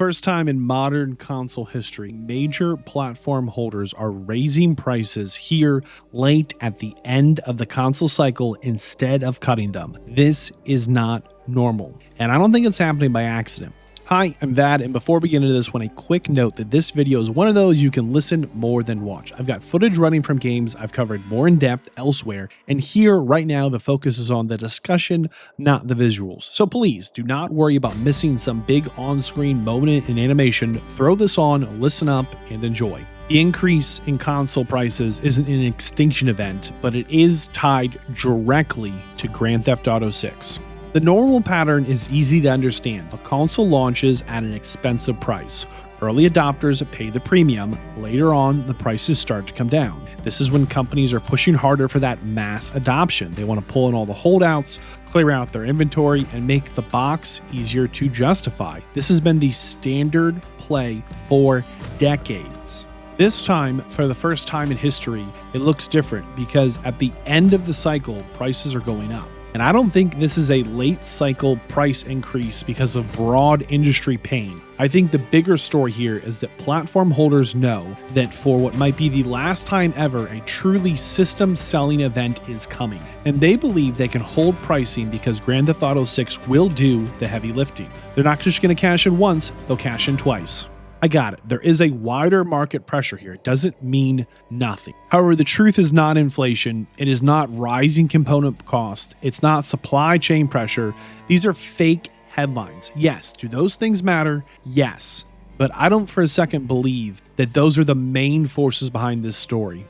first time in modern console history, major platform holders are raising prices here late at the end of the console cycle instead of cutting them. This is not normal, and I don't think it's happening by accident. Hi, I'm Vadd, and before we get into this one, a quick note that this video is one of those you can listen more than watch. I've got footage running from games I've covered more in depth elsewhere, and here right now the focus is on the discussion, not the visuals. So please do not worry about missing some big on-screen moment in animation. Throw this on, listen up, and enjoy. The increase in console prices isn't an extinction event, but it is tied directly to Grand Theft Auto 6. The normal pattern is easy to understand. A console launches at an expensive price. Early adopters pay the premium. Later on, the prices start to come down. This is when companies are pushing harder for that mass adoption. They want to pull in all the holdouts, clear out their inventory, and make the box easier to justify. This has been the standard play for decades. This time, for the first time in history, it looks different because at the end of the cycle, prices are going up. And I don't think this is a late cycle price increase because of broad industry pain. I think the bigger story here is that platform holders know that for what might be the last time ever, a truly system selling event is coming. And they believe they can hold pricing because Grand Theft Auto 6 will do the heavy lifting. They're not just going to cash in once, they'll cash in twice. I got it. There is a wider market pressure here. It doesn't mean nothing. However, the truth is not inflation. It is not rising component cost. It's not supply chain pressure. These are fake headlines. Yes. Do those things matter? Yes. But I don't for a second believe that those are the main forces behind this story.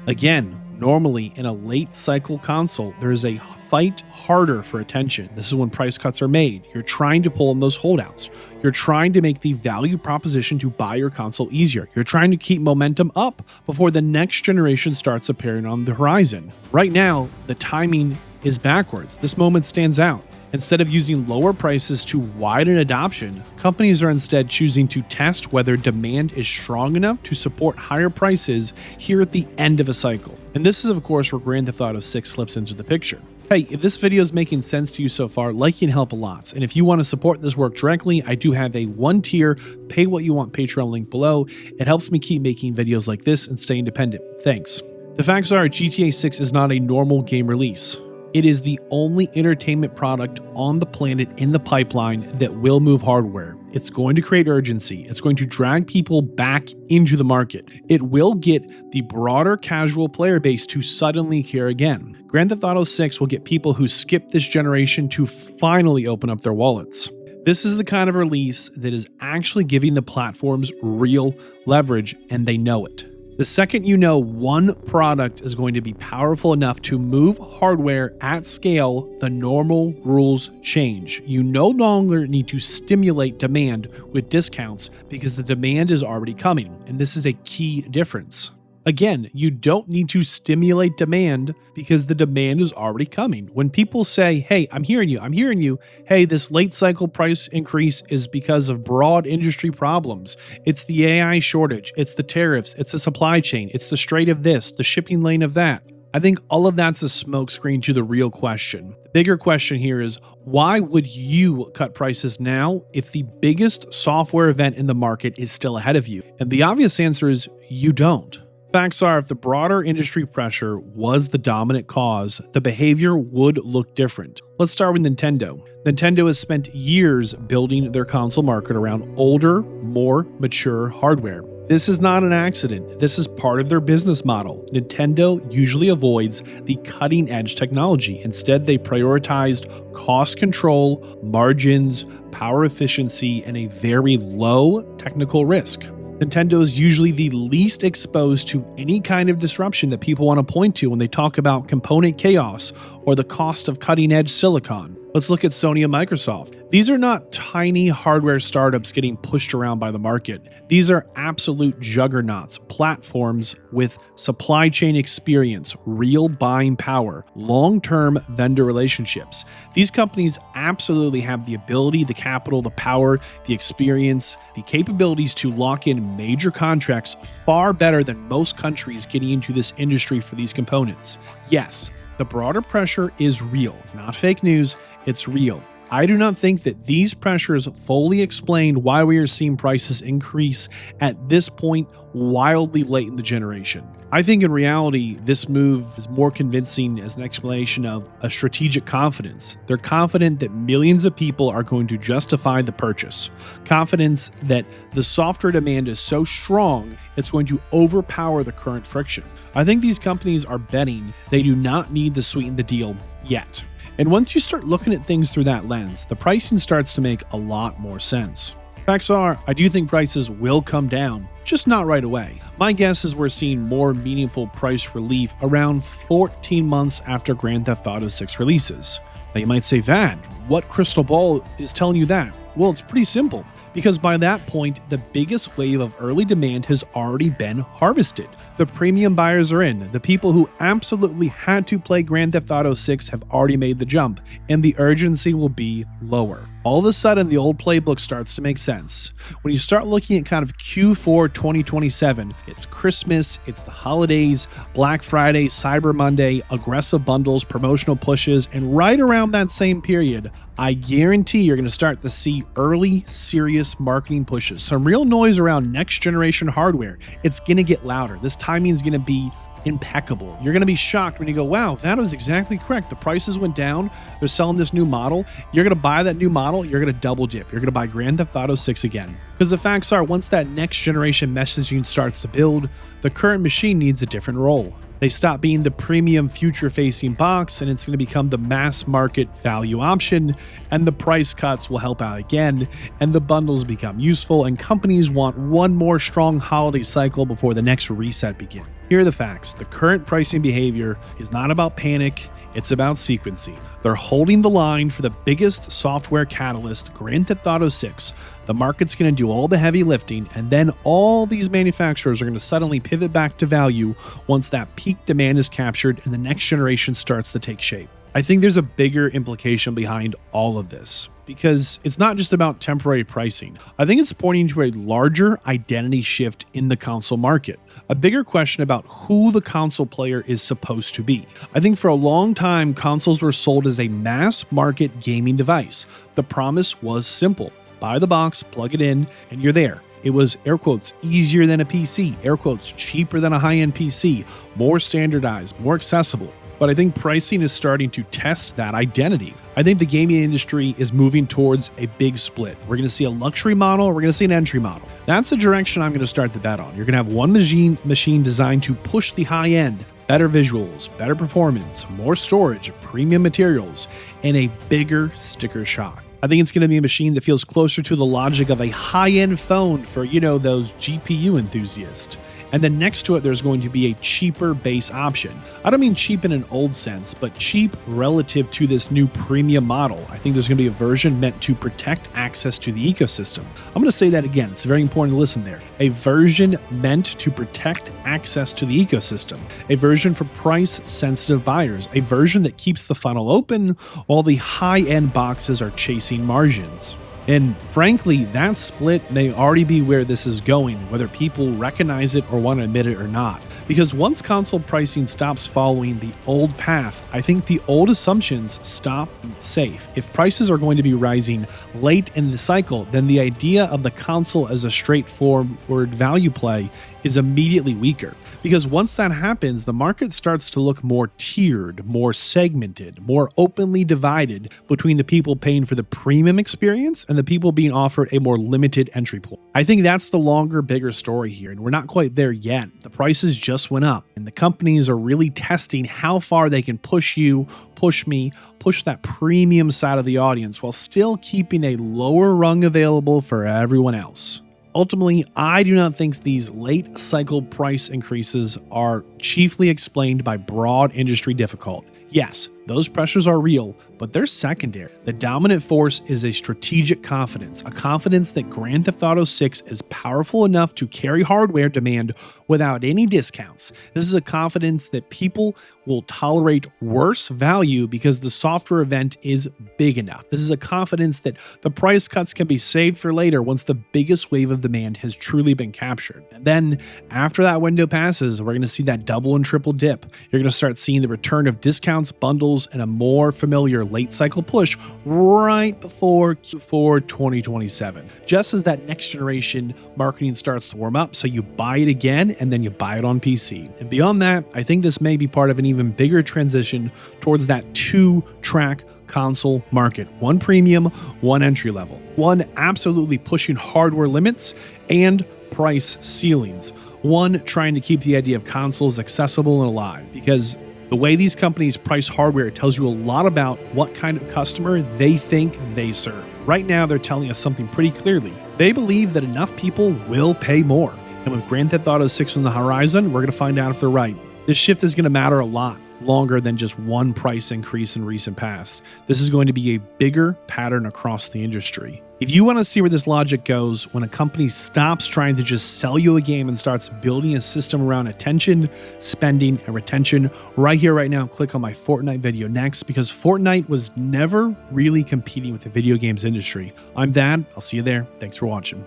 Again, normally in a late cycle console, there is a fight harder for attention. This is when price cuts are made. You're trying to pull in those holdouts. You're trying to make the value proposition to buy your console easier. You're trying to keep momentum up before the next generation starts appearing on the horizon. Right now, the timing is backwards. This moment stands out. Instead of using lower prices to widen adoption, companies are instead choosing to test whether demand is strong enough to support higher prices here at the end of a cycle. And this is, of course, where Grand Theft Auto 6 slips into the picture. Hey, if this video is making sense to you so far, liking help a lot. And if you want to support this work directly, I do have a one-tier, pay what you want Patreon link below. It helps me keep making videos like this and stay independent. Thanks. The facts are GTA 6 is not a normal game release. It is the only entertainment product on the planet in the pipeline that will move hardware. It's going to create urgency. It's going to drag people back into the market. It will get the broader casual player base to suddenly care again. Grand Theft Auto 6 will get people who skipped this generation to finally open up their wallets. This is the kind of release that is actually giving the platforms real leverage, and they know it. The second you know one product is going to be powerful enough to move hardware at scale, the normal rules change. You no longer need to stimulate demand with discounts because the demand is already coming, and this is a key difference. Again, you don't need to stimulate demand because the demand is already coming. When people say, hey, I'm hearing you, hey, this late cycle price increase is because of broad industry problems. It's the AI shortage, it's the tariffs, it's the supply chain, it's the Strait of this, the shipping lane of that. I think all of that's a smokescreen to the real question. The bigger question here is, why would you cut prices now if the biggest software event in the market is still ahead of you? And the obvious answer is you don't. Facts are, if the broader industry pressure was the dominant cause, the behavior would look different. Let's start with Nintendo. Nintendo has spent years building their console market around older, more mature hardware. This is not an accident. This is part of their business model. Nintendo usually avoids the cutting-edge technology. Instead, they prioritized cost control, margins, power efficiency, and a very low technical risk. Nintendo is usually the least exposed to any kind of disruption that people want to point to when they talk about component chaos or the cost of cutting-edge silicon. Let's look at Sony and Microsoft. These are not tiny hardware startups getting pushed around by the market. These are absolute juggernauts, platforms with supply chain experience, real buying power, long-term vendor relationships. These companies absolutely have the ability, the capital, the power, the experience, the capabilities to lock in major contracts far better than most countries getting into this industry for these components. Yes, the broader pressure is real. It's not fake news, it's real. I do not think that these pressures fully explain why we are seeing prices increase at this point wildly late in the generation. I think in reality, this move is more convincing as an explanation of a strategic confidence. They're confident that millions of people are going to justify the purchase. Confidence that the software demand is so strong, it's going to overpower the current friction. I think these companies are betting they do not need to sweeten the deal yet. And once you start looking at things through that lens, the pricing starts to make a lot more sense. Facts are, I do think prices will come down, just not right away. My guess is we're seeing more meaningful price relief around 14 months after Grand Theft Auto 6 releases. Now you might say, Vadd, what crystal ball is telling you that? Well, it's pretty simple, because by that point, the biggest wave of early demand has already been harvested. The premium buyers are in. The people who absolutely had to play Grand Theft Auto 6 have already made the jump, and the urgency will be lower. All of a sudden, the old playbook starts to make sense. When you start looking at kind of Q4 2027, it's Christmas, it's the holidays, Black Friday, Cyber Monday, aggressive bundles, promotional pushes, and right around that same period, I guarantee you're going to start to see early, serious marketing pushes. Some real noise around next generation hardware. It's going to get louder. This timing is going to be impeccable. You're going to be shocked when you go, wow, that was exactly correct. The prices went down. They're selling this new model. You're going to buy that new model. You're going to double dip. You're going to buy Grand Theft Auto 6 again. Because the facts are, once that next generation messaging starts to build, the current machine needs a different role. They stop being the premium future-facing box, and it's going to become the mass market value option, and the price cuts will help out again, and the bundles become useful, and companies want one more strong holiday cycle before the next reset begins. Here are the facts. The current pricing behavior is not about panic, it's about sequencing. They're holding the line for the biggest software catalyst, Grand Theft Auto 6. The market's going to do all the heavy lifting, and then all these manufacturers are going to suddenly pivot back to value once that peak demand is captured and the next generation starts to take shape. I think there's a bigger implication behind all of this, because it's not just about temporary pricing. I think it's pointing to a larger identity shift in the console market, a bigger question about who the console player is supposed to be. I think for a long time, consoles were sold as a mass market gaming device. The promise was simple. Buy the box, plug it in, and you're there. It was, air quotes, easier than a PC, air quotes, cheaper than a high-end PC, more standardized, more accessible. But I think pricing is starting to test that identity. I think the gaming industry is moving towards a big split. We're going to see a luxury model, we're going to see an entry model. That's the direction I'm going to start the bet on. You're going to have one machine designed to push the high end, better visuals, better performance, more storage, premium materials, and a bigger sticker shock. I think it's going to be a machine that feels closer to the logic of a high-end phone for, those GPU enthusiasts. And then next to it, there's going to be a cheaper base option. I don't mean cheap in an old sense, but cheap relative to this new premium model. I think there's going to be a version meant to protect access to the ecosystem. I'm going to say that again. It's very important to listen there. A version meant to protect access to the ecosystem. A version for price-sensitive buyers. A version that keeps the funnel open while the high-end boxes are chasing margins. And frankly, that split may already be where this is going, whether people recognize it or want to admit it or not. Because once console pricing stops following the old path, I think the old assumptions stop safe. If prices are going to be rising late in the cycle, then the idea of the console as a straightforward value play is immediately weaker. Because once that happens, the market starts to look more tiered, more segmented, more openly divided between the people paying for the premium experience and the people being offered a more limited entry point. I think that's the longer, bigger story here, and we're not quite there yet. The prices just went up, and the companies are really testing how far they can push you, push me, push that premium side of the audience while still keeping a lower rung available for everyone else. Ultimately, I do not think these late cycle price increases are chiefly explained by broad industry difficulty. Yes, those pressures are real, but they're secondary. The dominant force is a strategic confidence, a confidence that Grand Theft Auto 6 is powerful enough to carry hardware demand without any discounts. This is a confidence that people will tolerate worse value because the software event is big enough. This is a confidence that the price cuts can be saved for later once the biggest wave of demand has truly been captured. And then after that window passes, we're going to see that double and triple dip. You're going to start seeing the return of discounts, bundles, titles and a more familiar late cycle push right before Q4 2027. Just as that next generation marketing starts to warm up, so you buy it again and then you buy it on PC. And beyond that, I think this may be part of an even bigger transition towards that 2-track console market. One premium, one entry level. One absolutely pushing hardware limits and price ceilings. One trying to keep the idea of consoles accessible and alive, because the way these companies price hardware tells you a lot about what kind of customer they think they serve. Right now, they're telling us something pretty clearly. They believe that enough people will pay more. And with Grand Theft Auto 6 on the horizon, we're going to find out if they're right. This shift is going to matter a lot longer than just one price increase in recent past. This is going to be a bigger pattern across the industry. If you want to see where this logic goes, when a company stops trying to just sell you a game and starts building a system around attention, spending, and retention, right here, right now, click on my Fortnite video next, because Fortnite was never really competing with the video games industry. I'm Vadd. I'll see you there. Thanks for watching.